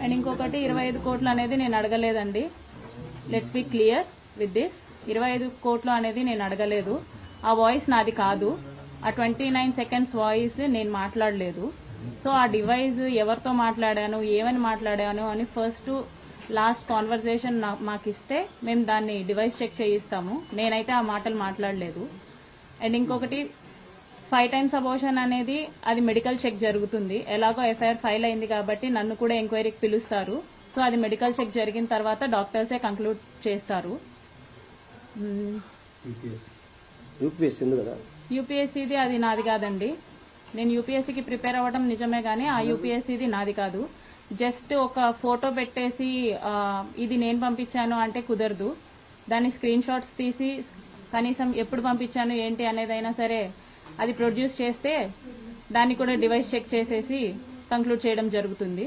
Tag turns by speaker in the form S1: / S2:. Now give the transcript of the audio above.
S1: And ఇంకొకటి 25 కోట్లు అనేది నేను అడగలేదండి. Let's be clear with this. 25 కోట్లు అనేది నేను అడగలేదు. ఆ వాయిస్ నాది కాదు. ఆ 29 సెకండ్స్ వాయిస్ నేను మాట్లాడలేదు. సో ఆ డివైస్ ఎవరితో మాట్లాడాను, ఏమని మాట్లాడాను అని ఫస్ట్ లాస్ట్ కాన్వర్సేషన్ మాకు ఇస్తే మేము దాన్ని డివైస్ చెక్ చేయిస్తాము. నేనైతే ఆ మాటలు మాట్లాడలేదు. అండ్ ఇంకొకటి 5 times అబోర్షన్ అనేది అది మెడికల్ చెక్ జరుగుతుంది. ఎలాగో ఎఫ్ఐఆర్ ఫైల్ అయింది కాబట్టి నన్ను కూడా ఎంక్వైరీకి పిలుస్తారు. సో అది మెడికల్ చెక్ జరిగిన తర్వాత డాక్టర్సే కంక్లూడ్ చేస్తారు. యూపీఎస్సీది అది నాది కాదండి. నేను యూపీఎస్సీకి ప్రిపేర్ అవ్వడం నిజమే కానీ ఆ యూపీఎస్సీది నాది కాదు. జస్ట్ ఒక ఫోటో పెట్టేసి ఇది నేను పంపించాను అంటే కుదరదు. దాన్ని స్క్రీన్ షాట్స్ తీసి కనీసం ఎప్పుడు పంపించాను ఏంటి అనేదైనా సరే అది ప్రొడ్యూస్ చేస్తే దాన్ని కూడా డివైస్ చెక్ చేసేసి కంక్లూడ్ చేయడం జరుగుతుంది.